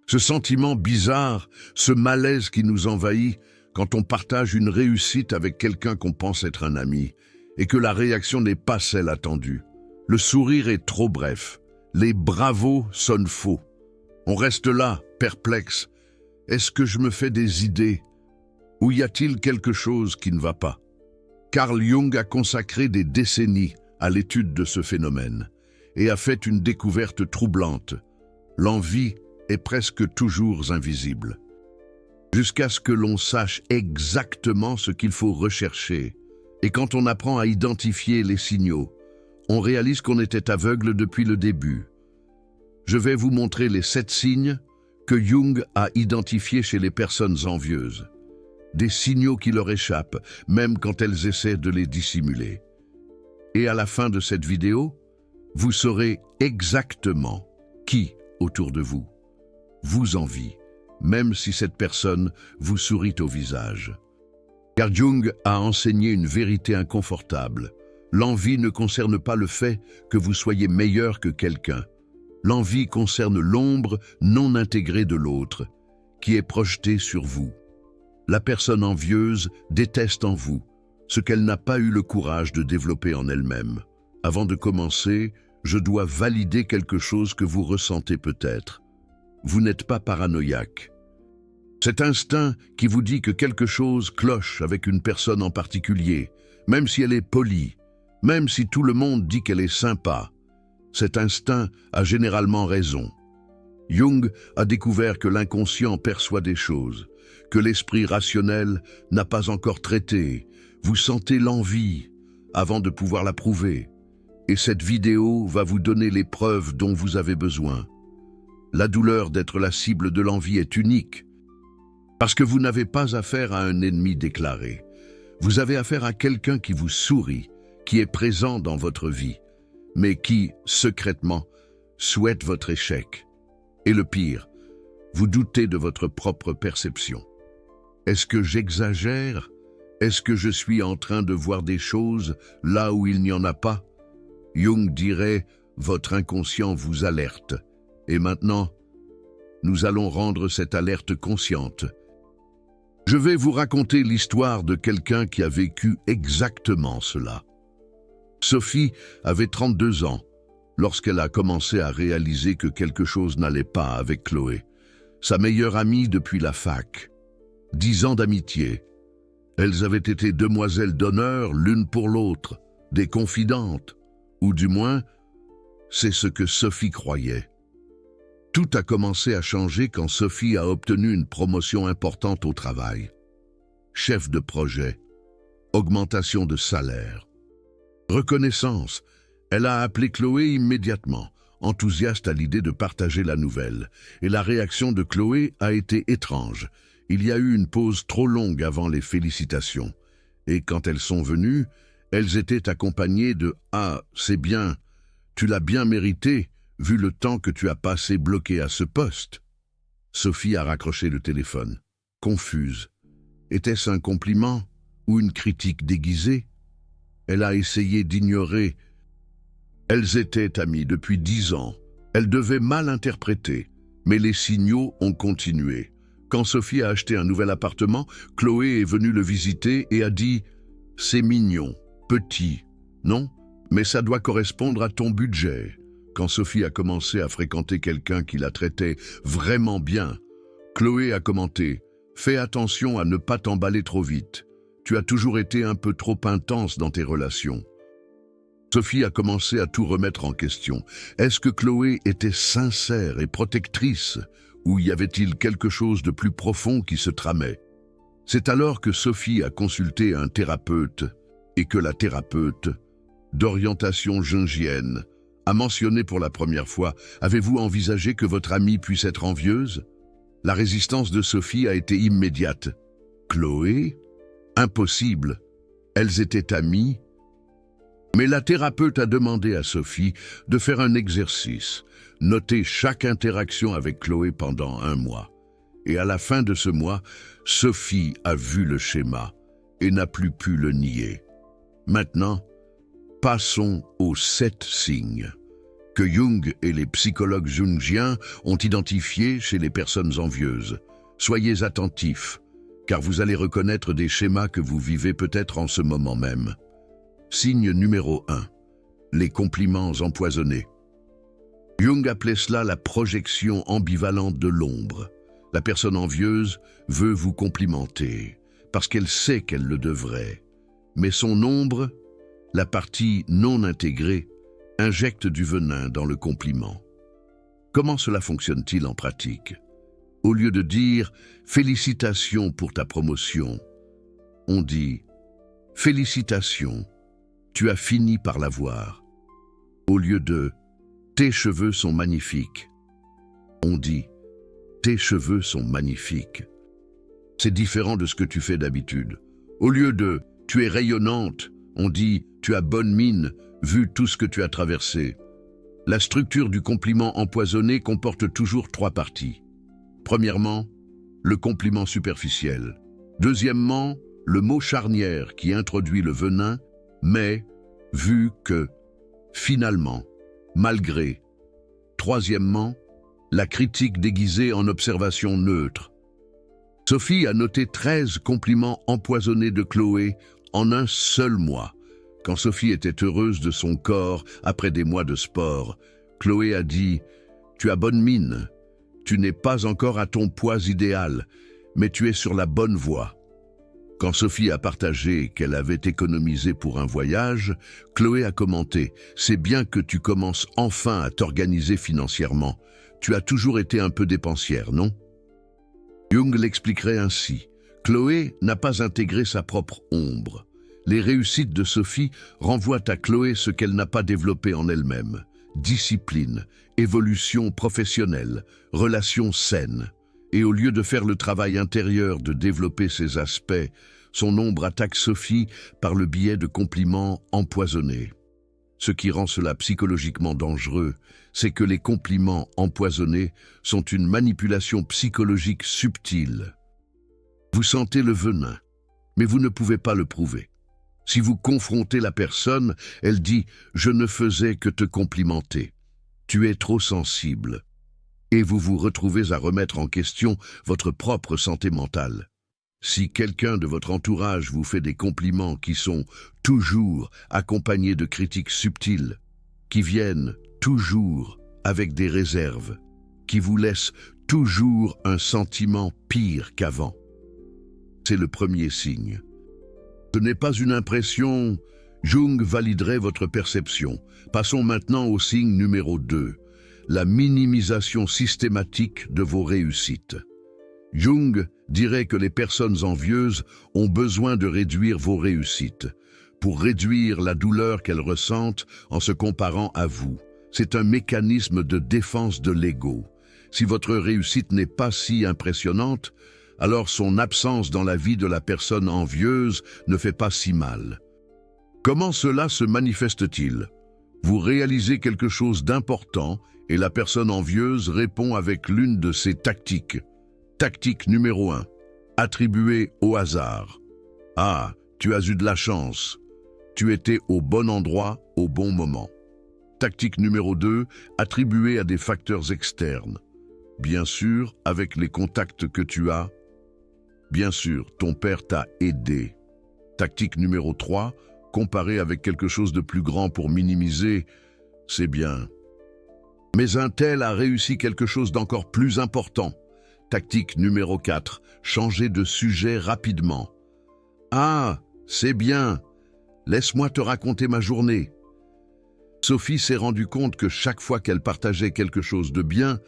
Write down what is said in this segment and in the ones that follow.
Ce sentiment bizarre, ce malaise qui nous envahit quand on partage une réussite avec quelqu'un qu'on pense être un ami et que la réaction n'est pas celle attendue. Le sourire est trop bref, les bravos sonnent faux. On reste là, perplexe. Est-ce que je me fais des idées? Ou y a-t-il quelque chose qui ne va pas? Carl Jung a consacré des décennies à l'étude de ce phénomène et a fait une découverte troublante. L'envie est presque toujours invisible. Jusqu'à ce que l'on sache exactement ce qu'il faut rechercher. Et quand on apprend à identifier les signaux, on réalise qu'on était aveugle depuis le début. Je vais vous montrer les 7 signes que Jung a identifiés chez les personnes envieuses. Des signaux qui leur échappent, même quand elles essaient de les dissimuler. Et à la fin de cette vidéo, vous saurez exactement qui, autour de vous, vous envie, même si cette personne vous sourit au visage. Car Jung a enseigné une vérité inconfortable. L'envie ne concerne pas le fait que vous soyez meilleur que quelqu'un. L'envie concerne l'ombre non intégrée de l'autre, qui est projetée sur vous. La personne envieuse déteste en vous ce qu'elle n'a pas eu le courage de développer en elle-même. Avant de commencer, je dois valider quelque chose que vous ressentez peut-être. Vous n'êtes pas paranoïaque. Cet instinct qui vous dit que quelque chose cloche avec une personne en particulier, même si elle est polie, même si tout le monde dit qu'elle est sympa, cet instinct a généralement raison. Jung a découvert que l'inconscient perçoit des choses, que l'esprit rationnel n'a pas encore traité. Vous sentez l'envie avant de pouvoir la prouver. Et cette vidéo va vous donner les preuves dont vous avez besoin. La douleur d'être la cible de l'envie est unique, parce que vous n'avez pas affaire à un ennemi déclaré. Vous avez affaire à quelqu'un qui vous sourit, qui est présent dans votre vie, mais qui, secrètement, souhaite votre échec. Et le pire, vous doutez de votre propre perception. Est-ce que j'exagère? Est-ce que je suis en train de voir des choses là où il n'y en a pas? Jung dirait « votre inconscient vous alerte ». Et maintenant, nous allons rendre cette alerte consciente. Je vais vous raconter l'histoire de quelqu'un qui a vécu exactement cela. Sophie avait 32 ans lorsqu'elle a commencé à réaliser que quelque chose n'allait pas avec Chloé, sa meilleure amie depuis la fac. 10 ans d'amitié. Elles avaient été demoiselles d'honneur l'une pour l'autre, des confidentes, ou du moins, c'est ce que Sophie croyait. Tout a commencé à changer quand Sophie a obtenu une promotion importante au travail. Chef de projet, augmentation de salaire, reconnaissance. Elle a appelé Chloé immédiatement, enthousiaste à l'idée de partager la nouvelle. Et la réaction de Chloé a été étrange. Il y a eu une pause trop longue avant les félicitations. Et quand elles sont venues, elles étaient accompagnées de « Ah, c'est bien, tu l'as bien mérité, vu le temps que tu as passé bloqué à ce poste. » Sophie a raccroché le téléphone, confuse. Était-ce un compliment ou une critique déguisée? Elle a essayé d'ignorer. Elles étaient amies depuis 10 ans. Elle devait mal interpréter, mais les signaux ont continué. Quand Sophie a acheté un nouvel appartement, Chloé est venue le visiter et a dit « C'est mignon, petit, non, mais ça doit correspondre à ton budget. » Quand Sophie a commencé à fréquenter quelqu'un qui la traitait vraiment bien, Chloé a commenté « Fais attention à ne pas t'emballer trop vite. Tu as toujours été un peu trop intense dans tes relations. » Sophie a commencé à tout remettre en question. Est-ce que Chloé était sincère et protectrice, ou y avait-il quelque chose de plus profond qui se tramait? C'est alors que Sophie a consulté un thérapeute et que la thérapeute, d'orientation jungienne, a mentionné pour la première fois « Avez-vous envisagé que votre amie puisse être envieuse ?» La résistance de Sophie a été immédiate. Chloé? Impossible. Elles étaient amies. Mais la thérapeute a demandé à Sophie de faire un exercice, noter chaque interaction avec Chloé pendant 1 mois. Et à la fin de ce mois, Sophie a vu le schéma et n'a plus pu le nier. Maintenant, passons aux 7 signes que Jung et les psychologues jungiens ont identifié chez les personnes envieuses. Soyez attentifs, car vous allez reconnaître des schémas que vous vivez peut-être en ce moment même. Signe numéro 1. Les compliments empoisonnés. Jung appelait cela la projection ambivalente de l'ombre. La personne envieuse veut vous complimenter, parce qu'elle sait qu'elle le devrait. Mais son ombre, la partie non intégrée, injecte du venin dans le compliment. Comment cela fonctionne-t-il en pratique? Au lieu de dire « Félicitations pour ta promotion », on dit « Félicitations, tu as fini par l'avoir ». Au lieu de « Tes cheveux sont magnifiques », on dit « Tes cheveux sont magnifiques ». C'est différent de ce que tu fais d'habitude. Au lieu de « Tu es rayonnante », on dit « Tu as bonne mine », vu tout ce que tu as traversé. La structure du compliment empoisonné comporte toujours 3 parties. Premièrement, le compliment superficiel. Deuxièmement, le mot charnière qui introduit le venin, mais, vu que, finalement, malgré. Troisièmement, la critique déguisée en observation neutre. Sophie a noté 13 compliments empoisonnés de Chloé en un seul mois. Quand Sophie était heureuse de son corps après des mois de sport, Chloé a dit « Tu as bonne mine, tu n'es pas encore à ton poids idéal, mais tu es sur la bonne voie ». Quand Sophie a partagé qu'elle avait économisé pour un voyage, Chloé a commenté « C'est bien que tu commences enfin à t'organiser financièrement. Tu as toujours été un peu dépensière, non ?» Jung l'expliquerait ainsi. Chloé n'a pas intégré sa propre ombre. Les réussites de Sophie renvoient à Chloé ce qu'elle n'a pas développé en elle-même. Discipline, évolution professionnelle, relations saines. Et au lieu de faire le travail intérieur de développer ces aspects, son ombre attaque Sophie par le biais de compliments empoisonnés. Ce qui rend cela psychologiquement dangereux, c'est que les compliments empoisonnés sont une manipulation psychologique subtile. Vous sentez le venin, mais vous ne pouvez pas le prouver. Si vous confrontez la personne, elle dit « Je ne faisais que te complimenter. Tu es trop sensible. » Et vous vous retrouvez à remettre en question votre propre santé mentale. Si quelqu'un de votre entourage vous fait des compliments qui sont toujours accompagnés de critiques subtiles, qui viennent toujours avec des réserves, qui vous laissent toujours un sentiment pire qu'avant, c'est le premier signe. Ce n'est pas une impression, Jung validerait votre perception. Passons maintenant au signe numéro 2, la minimisation systématique de vos réussites. Jung dirait que les personnes envieuses ont besoin de réduire vos réussites, pour réduire la douleur qu'elles ressentent en se comparant à vous. C'est un mécanisme de défense de l'ego. Si votre réussite n'est pas si impressionnante, alors son absence dans la vie de la personne envieuse ne fait pas si mal. Comment cela se manifeste-t-il? Vous réalisez quelque chose d'important et la personne envieuse répond avec l'une de ses tactiques. Tactique numéro 1. Attribuer au hasard. Ah, tu as eu de la chance. Tu étais au bon endroit au bon moment. Tactique numéro 2. Attribuer à des facteurs externes. Bien sûr, avec les contacts que tu as. Bien sûr, ton père t'a aidé. Tactique numéro 3. Comparer avec quelque chose de plus grand pour minimiser. C'est bien. Mais un tel a réussi quelque chose d'encore plus important. Tactique numéro 4. Changer de sujet rapidement. Ah, c'est bien. Laisse-moi te raconter ma journée. Sophie s'est rendue compte que chaque fois qu'elle partageait quelque chose de bien,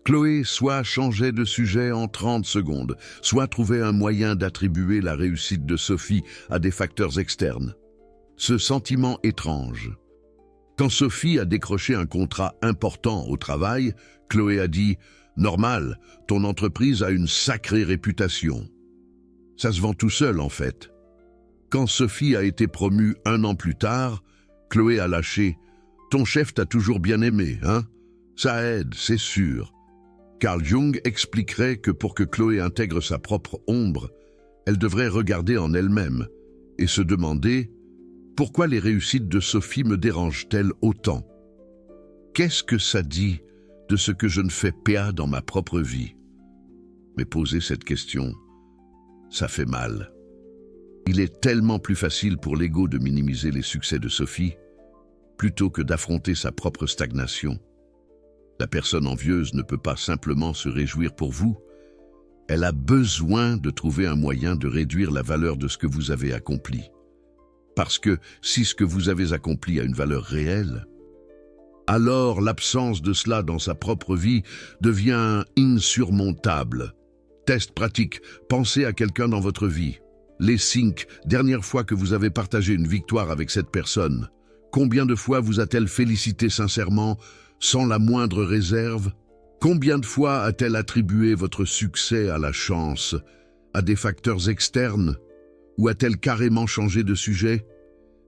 Chloé soit changeait de sujet en 30 secondes, soit trouvait un moyen d'attribuer la réussite de Sophie à des facteurs externes. Ce sentiment étrange. Quand Sophie a décroché un contrat important au travail, Chloé a dit « Normal, ton entreprise a une sacrée réputation. » Ça se vend tout seul en fait. Quand Sophie a été promue 1 an plus tard, Chloé a lâché « Ton chef t'a toujours bien aimé, hein? Ça aide, c'est sûr. » Carl Jung expliquerait que pour que Chloé intègre sa propre ombre, elle devrait regarder en elle-même et se demander « Pourquoi les réussites de Sophie me dérangent-elles autant ?» Qu'est-ce que ça dit de ce que je ne fais pas dans ma propre vie? Mais poser cette question, ça fait mal. Il est tellement plus facile pour l'ego de minimiser les succès de Sophie plutôt que d'affronter sa propre stagnation. La personne envieuse ne peut pas simplement se réjouir pour vous. Elle a besoin de trouver un moyen de réduire la valeur de ce que vous avez accompli. Parce que si ce que vous avez accompli a une valeur réelle, alors l'absence de cela dans sa propre vie devient insurmontable. Test pratique, pensez à quelqu'un dans votre vie. Les 5 dernières fois que vous avez partagé une victoire avec cette personne, combien de fois vous a-t-elle félicité sincèrement, sans la moindre réserve? Combien de fois a-t-elle attribué votre succès à la chance, à des facteurs externes? Ou a-t-elle carrément changé de sujet?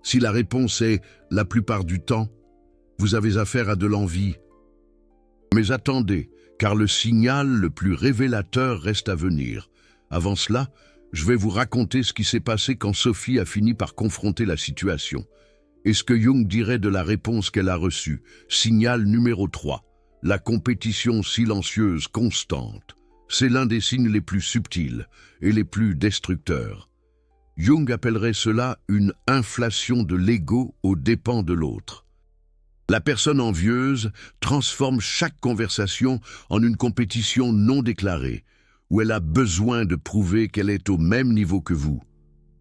Si la réponse est « la plupart du temps », vous avez affaire à de l'envie. Mais attendez, car le signal le plus révélateur reste à venir. Avant cela, je vais vous raconter ce qui s'est passé quand Sophie a fini par confronter la situation. Et ce que Jung dirait de la réponse qu'elle a reçue. Signal numéro 3. La compétition silencieuse constante. C'est l'un des signes les plus subtils et les plus destructeurs. Jung appellerait cela une inflation de l'ego aux dépens de l'autre. La personne envieuse transforme chaque conversation en une compétition non déclarée, où elle a besoin de prouver qu'elle est au même niveau que vous,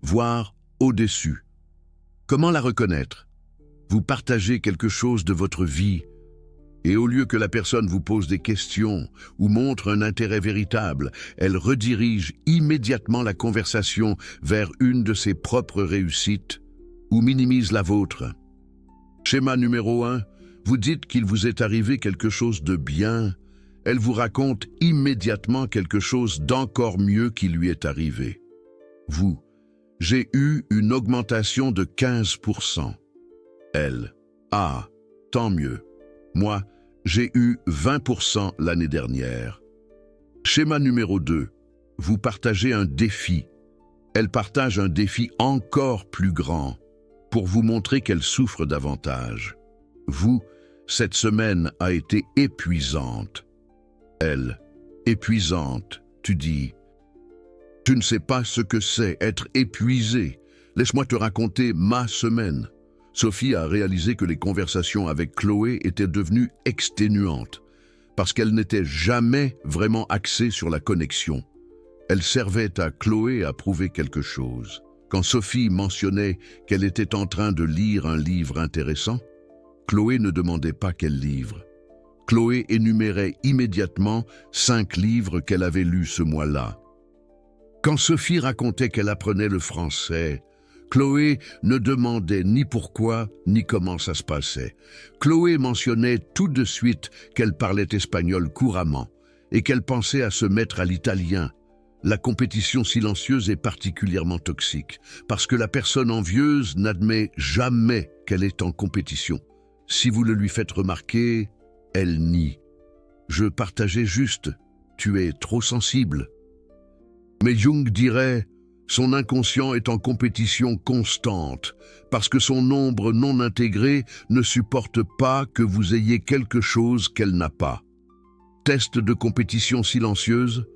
voire au-dessus. Comment la reconnaître? Vous partagez quelque chose de votre vie, et au lieu que la personne vous pose des questions ou montre un intérêt véritable, elle redirige immédiatement la conversation vers une de ses propres réussites ou minimise la vôtre. Schéma numéro 1, vous dites qu'il vous est arrivé quelque chose de bien, elle vous raconte immédiatement quelque chose d'encore mieux qui lui est arrivé. Vous, j'ai eu une augmentation de 15%. Elle, ah, tant mieux. Moi, j'ai eu 20% l'année dernière. Schéma numéro 2, vous partagez un défi. Elle partage un défi encore plus grand pour vous montrer qu'elle souffre davantage. Vous, cette semaine a été épuisante. Elle, épuisante, tu dis. Tu ne sais pas ce que c'est être épuisé. Laisse-moi te raconter ma semaine. Sophie a réalisé que les conversations avec Chloé étaient devenues exténuantes, parce qu'elles n'étaient jamais vraiment axées sur la connexion. Elles servaient à Chloé à prouver quelque chose. Quand Sophie mentionnait qu'elle était en train de lire un livre intéressant, Chloé ne demandait pas quel livre. Chloé énumérait immédiatement 5 livres qu'elle avait lus ce mois-là. Quand Sophie racontait qu'elle apprenait le français, Chloé ne demandait ni pourquoi, ni comment ça se passait. Chloé mentionnait tout de suite qu'elle parlait espagnol couramment et qu'elle pensait à se mettre à l'italien. La compétition silencieuse est particulièrement toxique parce que la personne envieuse n'admet jamais qu'elle est en compétition. Si vous le lui faites remarquer, elle nie. Je partageais juste, tu es trop sensible. Mais Jung dirait, son inconscient est en compétition constante parce que son ombre non intégrée ne supporte pas que vous ayez quelque chose qu'elle n'a pas. Test de compétition silencieuse.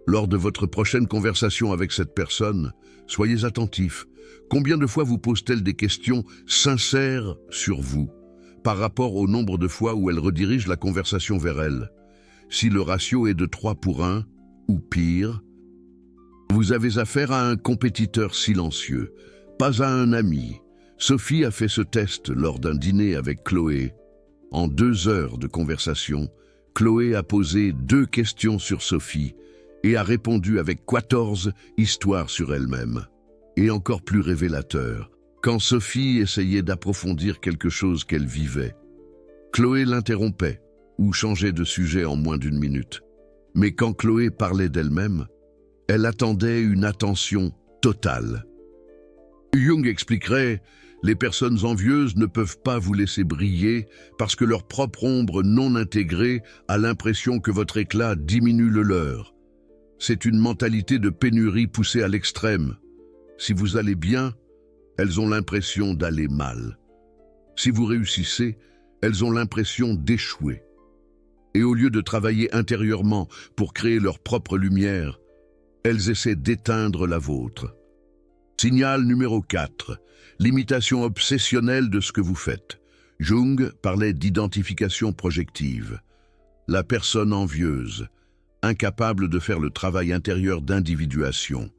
Lors de votre prochaine conversation avec cette personne, soyez attentif. Combien de fois vous pose-t-elle des questions sincères sur vous, par rapport au nombre de fois où elle redirige la conversation vers elle? Si le ratio est de 3 pour 1, ou pire, vous avez affaire à un compétiteur silencieux, pas à un ami. Sophie a fait ce test lors d'un dîner avec Chloé. En 2 heures de conversation, Chloé a posé 2 questions sur Sophie, et a répondu avec 14 histoires sur elle-même. Et encore plus révélateur, quand Sophie essayait d'approfondir quelque chose qu'elle vivait, Chloé l'interrompait ou changeait de sujet en moins d'1 minute. Mais quand Chloé parlait d'elle-même, elle attendait une attention totale. Jung expliquerait, les personnes envieuses ne peuvent pas vous laisser briller parce que leur propre ombre non intégrée a l'impression que votre éclat diminue le leur. C'est une mentalité de pénurie poussée à l'extrême. Si vous allez bien, elles ont l'impression d'aller mal. Si vous réussissez, elles ont l'impression d'échouer. Et au lieu de travailler intérieurement pour créer leur propre lumière, elles essaient d'éteindre la vôtre. Signal numéro 4. L'imitation obsessionnelle de ce que vous faites. Jung parlait d'identification projective. La personne envieuse, incapable de faire le travail intérieur d'individuation,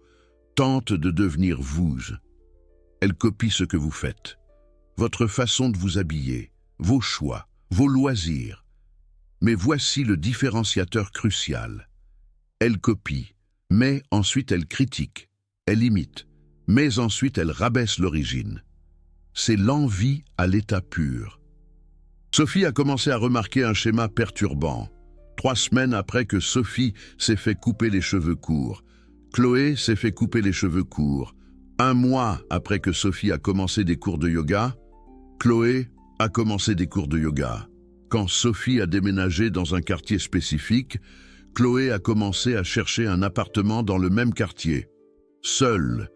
tente de devenir vous. Elle copie ce que vous faites. Votre façon de vous habiller, vos choix, vos loisirs. Mais voici le différenciateur crucial. Elle copie, mais ensuite elle critique, elle imite, mais ensuite elle rabaisse l'origine. C'est l'envie à l'état pur. Sophie a commencé à remarquer un schéma perturbant. 3 semaines après que Sophie s'est fait couper les cheveux courts, Chloé s'est fait couper les cheveux courts. 1 mois après que Sophie a commencé des cours de yoga, Chloé a commencé des cours de yoga. Quand Sophie a déménagé dans un quartier spécifique, Chloé a commencé à chercher un appartement dans le même quartier. Seule.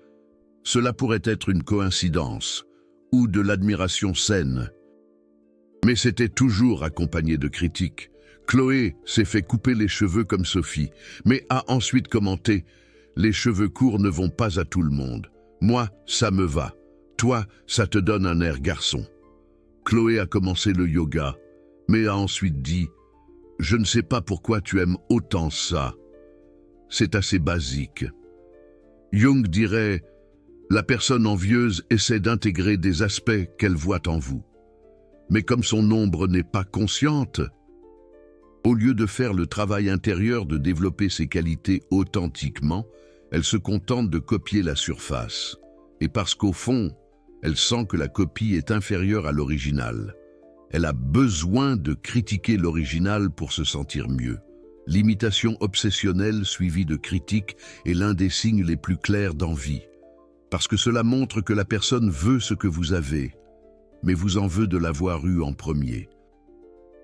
Cela pourrait être une coïncidence ou de l'admiration saine. Mais c'était toujours accompagné de critiques. Chloé s'est fait couper les cheveux comme Sophie, mais a ensuite commenté « Les cheveux courts ne vont pas à tout le monde. Moi, ça me va. Toi, ça te donne un air garçon. » Chloé a commencé le yoga, mais a ensuite dit « Je ne sais pas pourquoi tu aimes autant ça. C'est assez basique. » Jung dirait « La personne envieuse essaie d'intégrer des aspects qu'elle voit en vous. Mais comme son ombre n'est pas consciente, au lieu de faire le travail intérieur de développer ses qualités authentiquement, elle se contente de copier la surface. Et parce qu'au fond, elle sent que la copie est inférieure à l'original. Elle a besoin de critiquer l'original pour se sentir mieux. L'imitation obsessionnelle suivie de critique est l'un des signes les plus clairs d'envie. Parce que cela montre que la personne veut ce que vous avez, mais vous en veut de l'avoir eu en premier.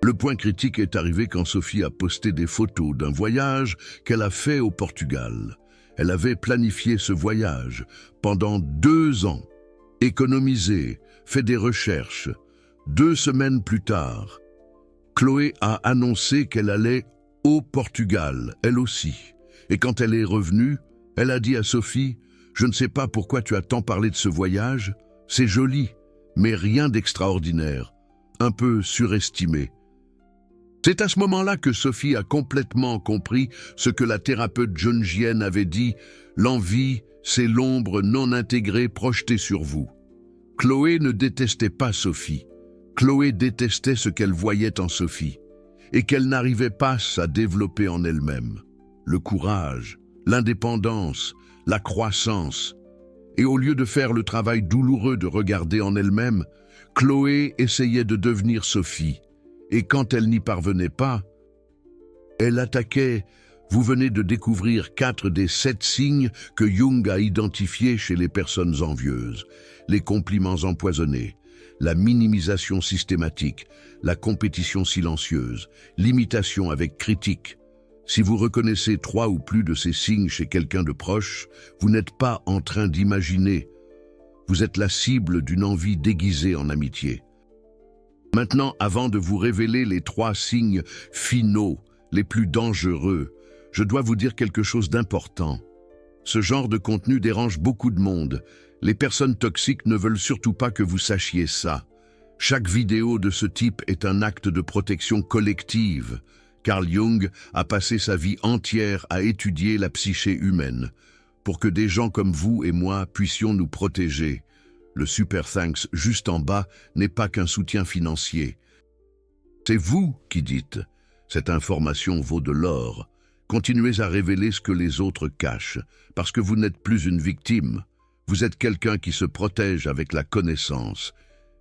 Le point critique est arrivé quand Sophie a posté des photos d'un voyage qu'elle a fait au Portugal. Elle avait planifié ce voyage pendant 2 ans, économisé, fait des recherches. 2 semaines plus tard, Chloé a annoncé qu'elle allait au Portugal, elle aussi. Et quand elle est revenue, elle a dit à Sophie « Je ne sais pas pourquoi tu as tant parlé de ce voyage, c'est joli, mais rien d'extraordinaire, un peu surestimé. » C'est à ce moment-là que Sophie a complètement compris ce que la thérapeute jungienne avait dit « L'envie, c'est l'ombre non intégrée projetée sur vous. » Chloé ne détestait pas Sophie. Chloé détestait ce qu'elle voyait en Sophie et qu'elle n'arrivait pas à développer en elle-même. Le courage, l'indépendance, la croissance. Et au lieu de faire le travail douloureux de regarder en elle-même, Chloé essayait de devenir Sophie. Et quand elle n'y parvenait pas, elle attaquait. Vous venez de découvrir 4 des 7 signes que Jung a identifiés chez les personnes envieuses. Les compliments empoisonnés, la minimisation systématique, la compétition silencieuse, l'imitation avec critique. Si vous reconnaissez 3 ou plus de ces signes chez quelqu'un de proche, vous n'êtes pas en train d'imaginer. Vous êtes la cible d'une envie déguisée en amitié. Maintenant, avant de vous révéler les 3 signes finaux, les plus dangereux, je dois vous dire quelque chose d'important. Ce genre de contenu dérange beaucoup de monde. Les personnes toxiques ne veulent surtout pas que vous sachiez ça. Chaque vidéo de ce type est un acte de protection collective. Carl Jung a passé sa vie entière à étudier la psyché humaine, pour que des gens comme vous et moi puissions nous protéger. Le Super Thanks juste en bas n'est pas qu'un soutien financier. C'est vous qui dites « Cette information vaut de l'or ». Continuez à révéler ce que les autres cachent, parce que vous n'êtes plus une victime. Vous êtes quelqu'un qui se protège avec la connaissance.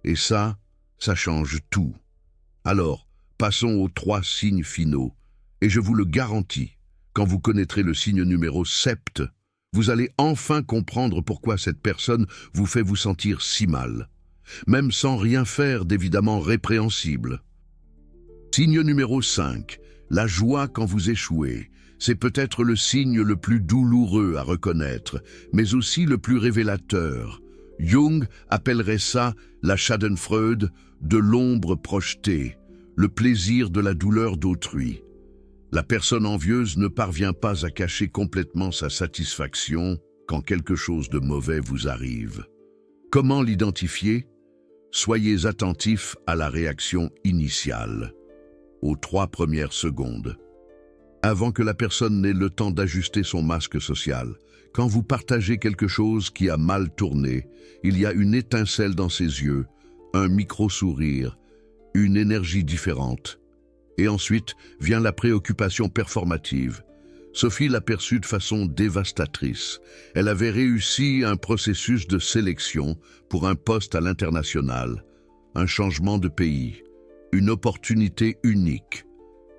Et ça change tout. Alors, passons aux 3 signes finaux. Et je vous le garantis, quand vous connaîtrez le signe numéro 7, vous allez enfin comprendre pourquoi cette personne vous fait vous sentir si mal, même sans rien faire d'évidemment répréhensible. Signe numéro 5, la joie quand vous échouez. C'est peut-être le signe le plus douloureux à reconnaître, mais aussi le plus révélateur. Jung appellerait ça la Schadenfreude de l'ombre projetée, le plaisir de la douleur d'autrui. La personne envieuse ne parvient pas à cacher complètement sa satisfaction quand quelque chose de mauvais vous arrive. Comment l'identifier? Soyez attentif à la réaction initiale, aux 3 premières secondes. Avant que la personne n'ait le temps d'ajuster son masque social, quand vous partagez quelque chose qui a mal tourné, il y a une étincelle dans ses yeux, un micro-sourire, une énergie différente. Et ensuite vient la préoccupation performative. Sophie l'aperçut de façon dévastatrice. Elle avait réussi un processus de sélection pour un poste à l'international, un changement de pays, une opportunité unique.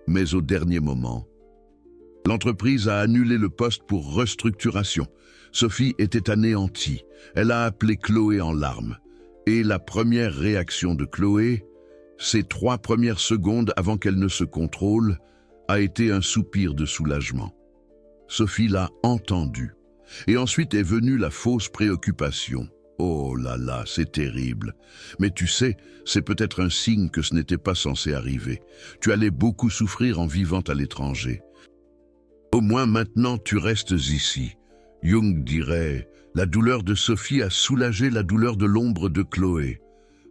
Mais au dernier moment, l'entreprise a annulé le poste pour restructuration. Sophie était anéantie. Elle a appelé Chloé en larmes. Et la première réaction de Chloé, ces 3 premières secondes avant qu'elle ne se contrôle, a été un soupir de soulagement. Sophie l'a entendu. Et ensuite est venue la fausse préoccupation. Oh là là, c'est terrible. Mais tu sais, c'est peut-être un signe que ce n'était pas censé arriver. Tu allais beaucoup souffrir en vivant à l'étranger. Au moins maintenant tu restes ici. Jung dirait, la douleur de Sophie a soulagé la douleur de l'ombre de Chloé.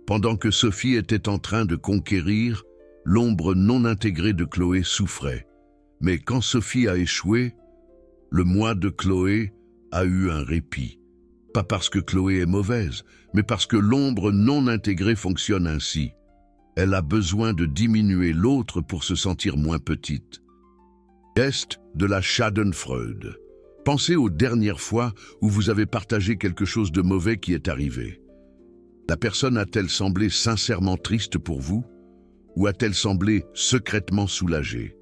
Pendant que Sophie était en train de conquérir, l'ombre non intégrée de Chloé souffrait. Mais quand Sophie a échoué, le moi de Chloé a eu un répit. Pas parce que Chloé est mauvaise, mais parce que l'ombre non intégrée fonctionne ainsi. Elle a besoin de diminuer l'autre pour se sentir moins petite. Test de la Schadenfreude. Pensez aux dernières fois où vous avez partagé quelque chose de mauvais qui est arrivé. La personne a-t-elle semblé sincèrement triste pour vous? Ou a-t-elle semblé secrètement soulagée?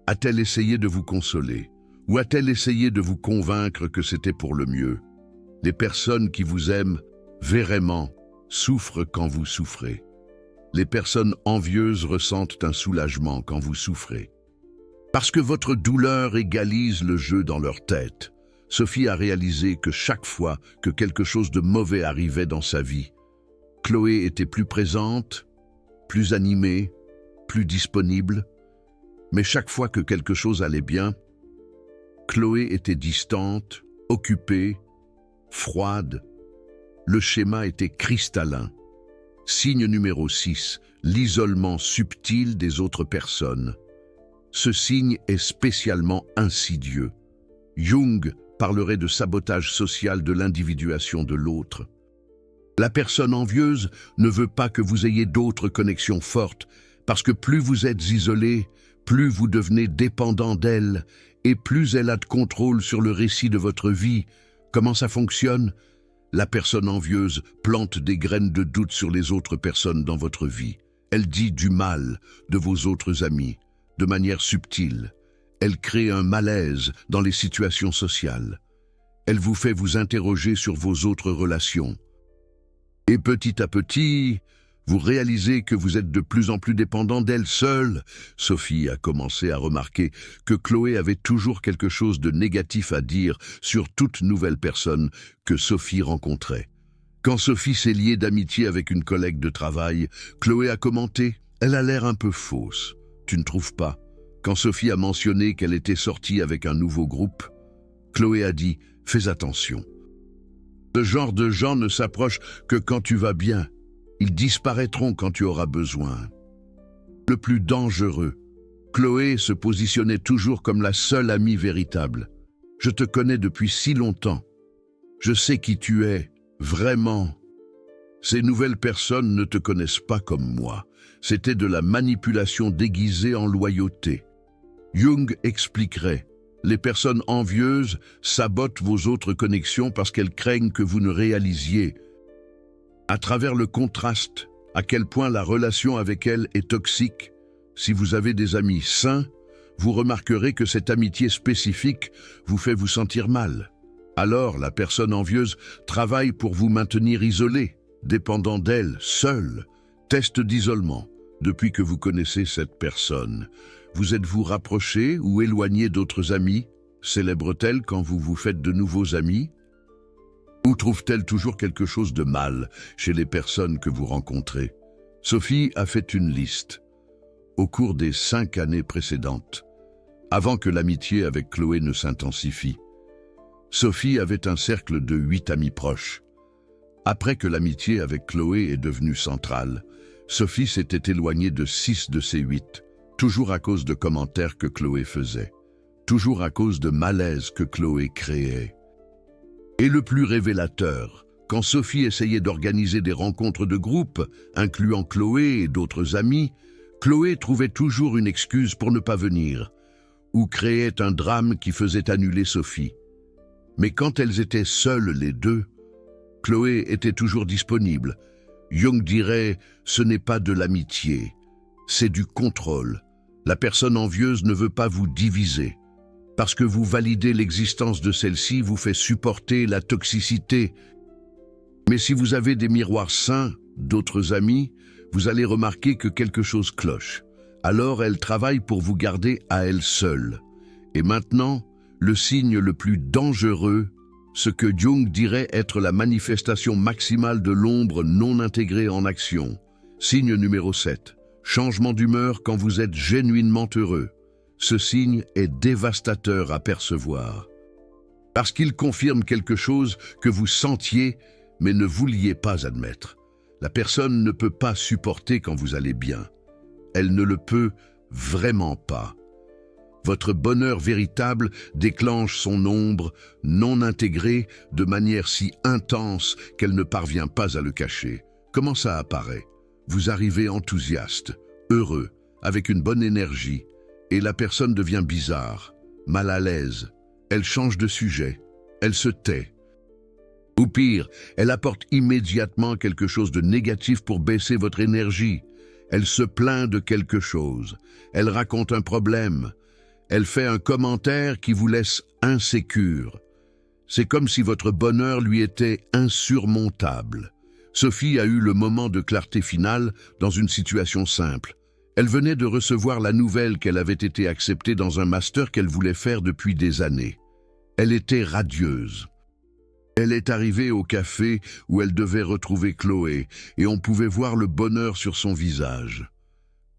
A-t-elle essayé de vous consoler? Ou a-t-elle essayé de vous convaincre que c'était pour le mieux? Les personnes qui vous aiment vraiment souffrent quand vous souffrez. Les personnes envieuses ressentent un soulagement quand vous souffrez. Parce que votre douleur égalise le jeu dans leur tête, Sophie a réalisé que chaque fois que quelque chose de mauvais arrivait dans sa vie, Chloé était plus présente, plus animée, plus disponible. Mais chaque fois que quelque chose allait bien, Chloé était distante, occupée, froide. Le schéma était cristallin. Signe numéro 6, l'isolement subtil des autres personnes. Ce signe est spécialement insidieux. Jung parlerait de sabotage social de l'individuation de l'autre. La personne envieuse ne veut pas que vous ayez d'autres connexions fortes, parce que plus vous êtes isolé, plus vous devenez dépendant d'elle, et plus elle a de contrôle sur le récit de votre vie. Comment ça fonctionne? La personne envieuse plante des graines de doute sur les autres personnes dans votre vie. Elle dit du mal de vos autres amis, de manière subtile. Elle crée un malaise dans les situations sociales. Elle vous fait vous interroger sur vos autres relations. Et petit à petit, vous réalisez que vous êtes de plus en plus dépendant d'elle seule. Sophie a commencé à remarquer que Chloé avait toujours quelque chose de négatif à dire sur toute nouvelle personne que Sophie rencontrait. Quand Sophie s'est liée d'amitié avec une collègue de travail, Chloé a commenté « Elle a l'air un peu fausse. Tu ne trouves pas ?» Quand Sophie a mentionné qu'elle était sortie avec un nouveau groupe, Chloé a dit « Fais attention. Ce genre de gens ne s'approchent que quand tu vas bien. Ils disparaîtront quand tu auras besoin. » Le plus dangereux, Chloé se positionnait toujours comme la seule amie véritable. « Je te connais depuis si longtemps. Je sais qui tu es, vraiment. » Ces nouvelles personnes ne te connaissent pas comme moi. C'était de la manipulation déguisée en loyauté. Jung expliquerait « Les personnes envieuses sabotent vos autres connexions parce qu'elles craignent que vous ne réalisiez, à travers le contraste, à quel point la relation avec elles est toxique. Si vous avez des amis sains, vous remarquerez que cette amitié spécifique vous fait vous sentir mal. Alors la personne envieuse travaille pour vous maintenir isolé, dépendant d'elle, seul. Test d'isolement. Depuis que vous connaissez cette personne, vous êtes-vous rapproché ou éloigné d'autres amis? Célèbre-t-elle quand vous vous faites de nouveaux amis? Ou trouve-t-elle toujours quelque chose de mal chez les personnes que vous rencontrez? Sophie a fait une liste. Au cours des 5 années précédentes, avant que l'amitié avec Chloé ne s'intensifie, Sophie avait un cercle de 8 amis proches. Après que l'amitié avec Chloé est devenue centrale, Sophie s'était éloignée de 6 de ces 8, toujours à cause de commentaires que Chloé faisait, toujours à cause de malaises que Chloé créait. Et le plus révélateur, quand Sophie essayait d'organiser des rencontres de groupe, incluant Chloé et d'autres amis, Chloé trouvait toujours une excuse pour ne pas venir, ou créait un drame qui faisait annuler Sophie. Mais quand elles étaient seules les deux, Chloé était toujours disponible. Jung dirait « ce n'est pas de l'amitié, c'est du contrôle. La personne envieuse ne veut pas vous diviser. Parce que vous validez l'existence de celle-ci vous fait supporter la toxicité. Mais si vous avez des miroirs sains, d'autres amis, vous allez remarquer que quelque chose cloche. Alors elle travaille pour vous garder à elle seule. Et maintenant, le signe le plus dangereux, ce que Jung dirait être la manifestation maximale de l'ombre non intégrée en action. Signe numéro 7. Changement d'humeur quand vous êtes genuinement heureux. Ce signe est dévastateur à percevoir. Parce qu'il confirme quelque chose que vous sentiez mais ne vouliez pas admettre. La personne ne peut pas supporter quand vous allez bien. Elle ne le peut vraiment pas. Votre bonheur véritable déclenche son ombre non intégrée de manière si intense qu'elle ne parvient pas à le cacher. Comment ça apparaît? Vous arrivez enthousiaste, heureux, avec une bonne énergie, et la personne devient bizarre, mal à l'aise. Elle change de sujet, elle se tait. Ou pire, elle apporte immédiatement quelque chose de négatif pour baisser votre énergie. Elle se plaint de quelque chose, elle raconte un problème, elle fait un commentaire qui vous laisse insécure. C'est comme si votre bonheur lui était insurmontable. Sophie a eu le moment de clarté finale dans une situation simple. Elle venait de recevoir la nouvelle qu'elle avait été acceptée dans un master qu'elle voulait faire depuis des années. Elle était radieuse. Elle est arrivée au café où elle devait retrouver Chloé et on pouvait voir le bonheur sur son visage.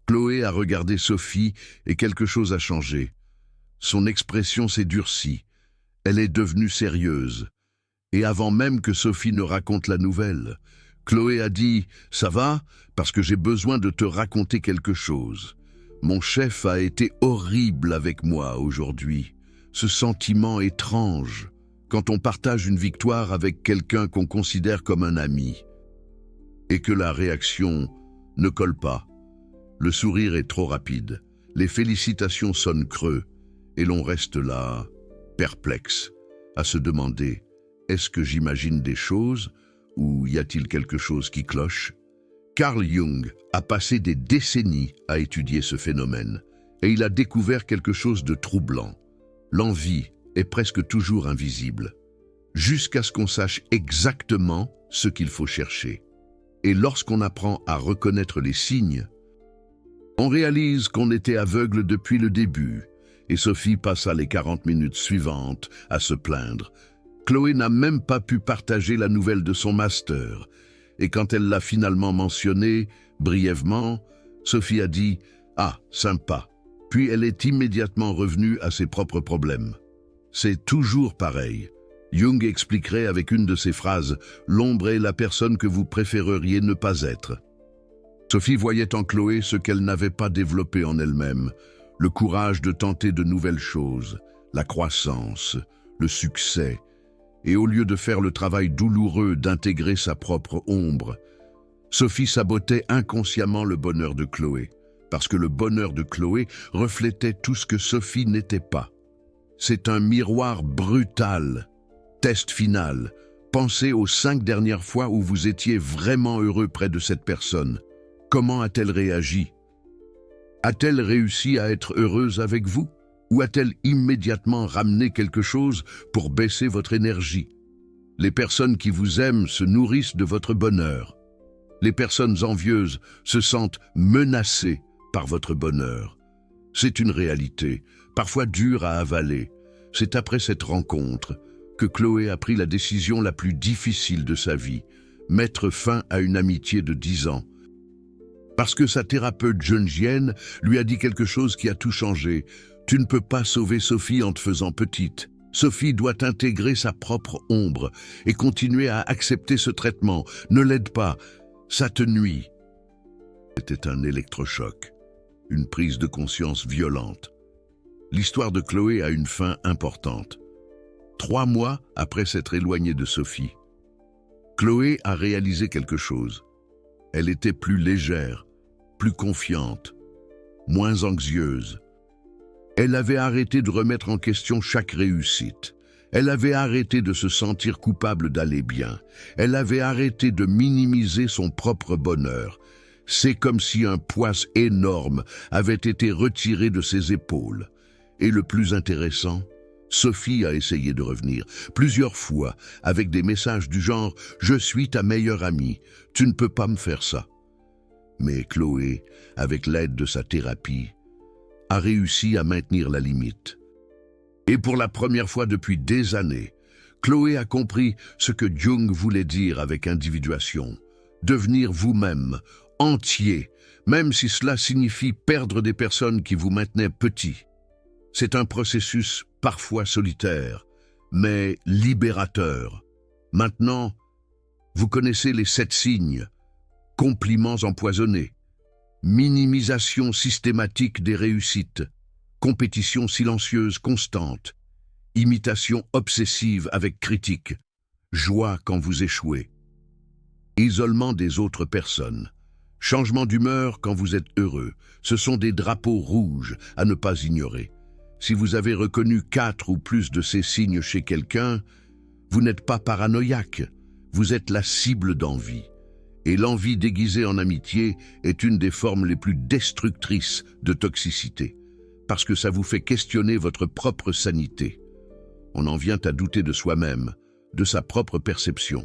Chloé a regardé Sophie et quelque chose a changé. Son expression s'est durcie. Elle est devenue sérieuse. Et avant même que Sophie ne raconte la nouvelle, Chloé a dit « Ça va ? Parce que j'ai besoin de te raconter quelque chose. Mon chef a été horrible avec moi aujourd'hui. Ce sentiment étrange, quand on partage une victoire avec quelqu'un qu'on considère comme un ami, et que la réaction ne colle pas. Le sourire est trop rapide, les félicitations sonnent creux, et l'on reste là, perplexe, à se demander « Est-ce que j'imagine des choses ou y a-t-il quelque chose qui cloche ?» Carl Jung a passé des décennies à étudier ce phénomène, et il a découvert quelque chose de troublant. L'envie est presque toujours invisible, jusqu'à ce qu'on sache exactement ce qu'il faut chercher. Et lorsqu'on apprend à reconnaître les signes, on réalise qu'on était aveugle depuis le début, et Sophie passa les 40 minutes suivantes à se plaindre. Chloé n'a même pas pu partager la nouvelle de son master, et quand elle l'a finalement mentionné, brièvement, Sophie a dit « Ah, sympa », puis elle est immédiatement revenue à ses propres problèmes. C'est toujours pareil. Jung expliquerait avec une de ses phrases « L'ombre est la personne que vous préféreriez ne pas être ». Sophie voyait en Chloé ce qu'elle n'avait pas développé en elle-même, le courage de tenter de nouvelles choses, la croissance, le succès, et au lieu de faire le travail douloureux d'intégrer sa propre ombre, Sophie sabotait inconsciemment le bonheur de Chloé, parce que le bonheur de Chloé reflétait tout ce que Sophie n'était pas. C'est un miroir brutal. Test final. Pensez aux 5 dernières fois où vous étiez vraiment heureux près de cette personne. Comment a-t-elle réagi? A-t-elle réussi à être heureuse avec vous? Ou a-t-elle immédiatement ramené quelque chose pour baisser votre énergie? Les personnes qui vous aiment se nourrissent de votre bonheur. Les personnes envieuses se sentent menacées par votre bonheur. C'est une réalité, parfois dure à avaler. C'est après cette rencontre que Chloé a pris la décision la plus difficile de sa vie, mettre fin à une amitié de 10 ans. Parce que sa thérapeute jungienne lui a dit quelque chose qui a tout changé. Tu ne peux pas sauver Sophie en te faisant petite. Sophie doit intégrer sa propre ombre et continuer à accepter ce traitement. Ne l'aide pas, ça te nuit. C'était un électrochoc, une prise de conscience violente. L'histoire de Chloé a une fin importante. 3 mois après s'être éloignée de Sophie, Chloé a réalisé quelque chose. Elle était plus légère, plus confiante, moins anxieuse. Elle avait arrêté de remettre en question chaque réussite. Elle avait arrêté de se sentir coupable d'aller bien. Elle avait arrêté de minimiser son propre bonheur. C'est comme si un poids énorme avait été retiré de ses épaules. Et le plus intéressant, Sophie a essayé de revenir plusieurs fois avec des messages du genre « Je suis ta meilleure amie, tu ne peux pas me faire ça ». Mais Chloé, avec l'aide de sa thérapie, a réussi à maintenir la limite. Et pour la première fois depuis des années, Chloé a compris ce que Jung voulait dire avec individuation. Devenir vous-même, entier, même si cela signifie perdre des personnes qui vous maintenaient petit. C'est un processus parfois solitaire, mais libérateur. Maintenant, vous connaissez les 7 signes. Compliments empoisonnés, minimisation systématique des réussites, compétition silencieuse constante, imitation obsessive avec critique, joie quand vous échouez, isolement des autres personnes, changement d'humeur quand vous êtes heureux. Ce sont des drapeaux rouges à ne pas ignorer. Si vous avez reconnu 4 ou plus de ces signes chez quelqu'un, vous n'êtes pas paranoïaque, vous êtes la cible d'envie. Et l'envie déguisée en amitié est une des formes les plus destructrices de toxicité, parce que ça vous fait questionner votre propre sanité. On en vient à douter de soi-même, de sa propre perception.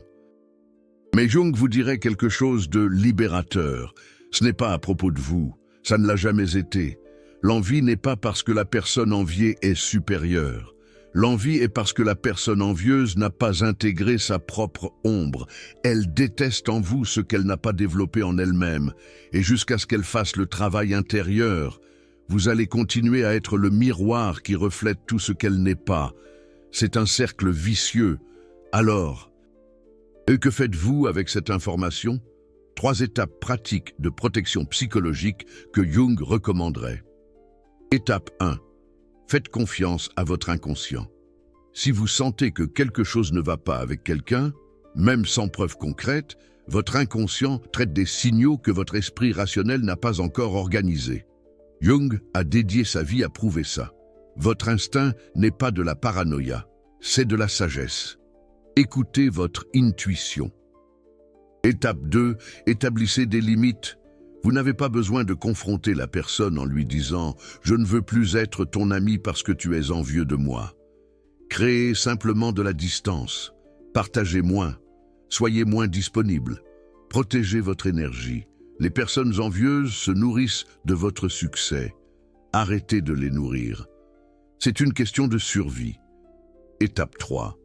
Mais Jung vous dirait quelque chose de libérateur. Ce n'est pas à propos de vous, ça ne l'a jamais été. L'envie n'est pas parce que la personne enviée est supérieure. L'envie est parce que la personne envieuse n'a pas intégré sa propre ombre. Elle déteste en vous ce qu'elle n'a pas développé en elle-même. Et jusqu'à ce qu'elle fasse le travail intérieur, vous allez continuer à être le miroir qui reflète tout ce qu'elle n'est pas. C'est un cercle vicieux. Alors, et que faites-vous avec cette information? 3 étapes pratiques de protection psychologique que Jung recommanderait. Étape 1. Faites confiance à votre inconscient. Si vous sentez que quelque chose ne va pas avec quelqu'un, même sans preuve concrète, votre inconscient traite des signaux que votre esprit rationnel n'a pas encore organisés. Jung a dédié sa vie à prouver ça. Votre instinct n'est pas de la paranoïa, c'est de la sagesse. Écoutez votre intuition. Étape 2. Établissez des limites. Vous n'avez pas besoin de confronter la personne en lui disant « Je ne veux plus être ton ami parce que tu es envieux de moi ». Créez simplement de la distance. Partagez moins. Soyez moins disponible. Protégez votre énergie. Les personnes envieuses se nourrissent de votre succès. Arrêtez de les nourrir. C'est une question de survie. Étape 3.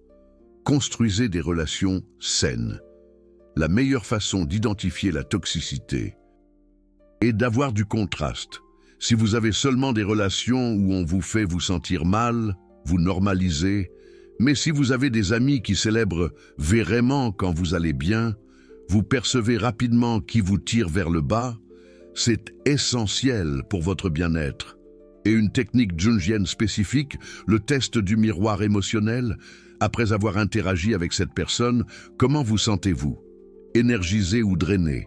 Construisez des relations saines. La meilleure façon d'identifier la toxicité est d'avoir du contraste. Si vous avez seulement des relations où on vous fait vous sentir mal, vous normalisez. Mais si vous avez des amis qui célèbrent vraiment quand vous allez bien, vous percevez rapidement qui vous tire vers le bas, c'est essentiel pour votre bien-être. Et une technique jungienne spécifique, le test du miroir émotionnel, après avoir interagi avec cette personne, comment vous sentez-vous? Énergisé ou drainé?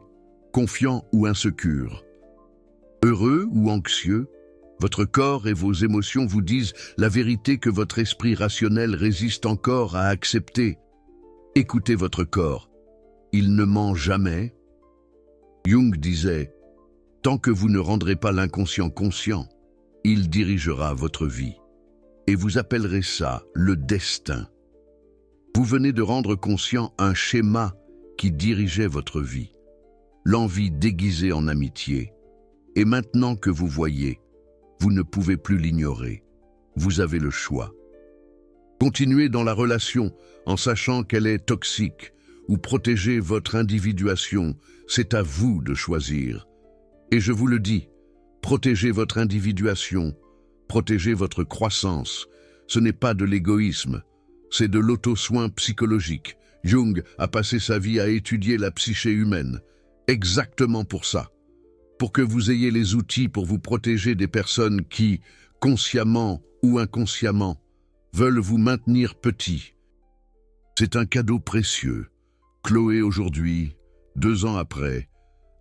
Confiant ou insécure? Heureux ou anxieux? Votre corps et vos émotions vous disent la vérité que votre esprit rationnel résiste encore à accepter. Écoutez votre corps. Il ne ment jamais. Jung disait « Tant que vous ne rendrez pas l'inconscient conscient, il dirigera votre vie. » Et vous appellerez ça le destin. Vous venez de rendre conscient un schéma qui dirigeait votre vie. L'envie déguisée en amitié. Et maintenant que vous voyez, vous ne pouvez plus l'ignorer. Vous avez le choix. Continuez dans la relation en sachant qu'elle est toxique, ou protégez votre individuation, c'est à vous de choisir. Et je vous le dis, protégez votre individuation, protégez votre croissance. Ce n'est pas de l'égoïsme, c'est de l'auto-soin psychologique. Jung a passé sa vie à étudier la psyché humaine, exactement pour ça. Pour que vous ayez les outils pour vous protéger des personnes qui, consciemment ou inconsciemment, veulent vous maintenir petit. C'est un cadeau précieux. Chloé aujourd'hui, 2 ans après,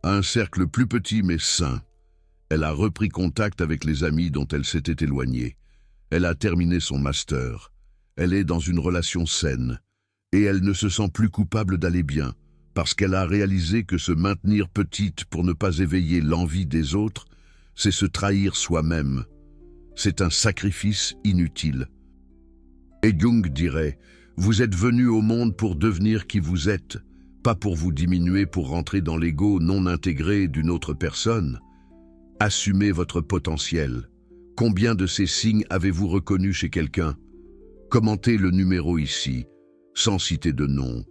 a un cercle plus petit mais sain. Elle a repris contact avec les amis dont elle s'était éloignée. Elle a terminé son master. Elle est dans une relation saine. Et elle ne se sent plus coupable d'aller bien, parce qu'elle a réalisé que se maintenir petite pour ne pas éveiller l'envie des autres, c'est se trahir soi-même. C'est un sacrifice inutile. Et Jung dirait, vous êtes venu au monde pour devenir qui vous êtes, pas pour vous diminuer pour rentrer dans l'ego non intégré d'une autre personne. Assumez votre potentiel. Combien de ces signes avez-vous reconnus chez quelqu'un? Commentez le numéro ici, sans citer de nom.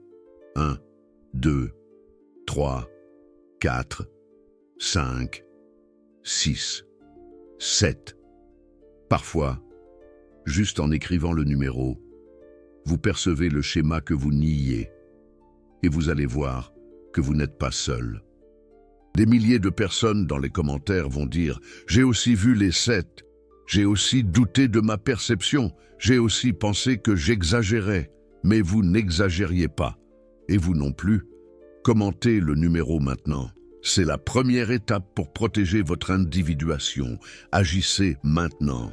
1, 2, 3, 4, 5, 6, 7. Parfois, juste en écrivant le numéro, vous percevez le schéma que vous niez et vous allez voir que vous n'êtes pas seul. Des milliers de personnes dans les commentaires vont dire « J'ai aussi vu les 7, j'ai aussi douté de ma perception, j'ai aussi pensé que j'exagérais, mais vous n'exagériez pas, et vous non plus. » Commentez le numéro maintenant. C'est la première étape pour protéger votre individuation. Agissez maintenant.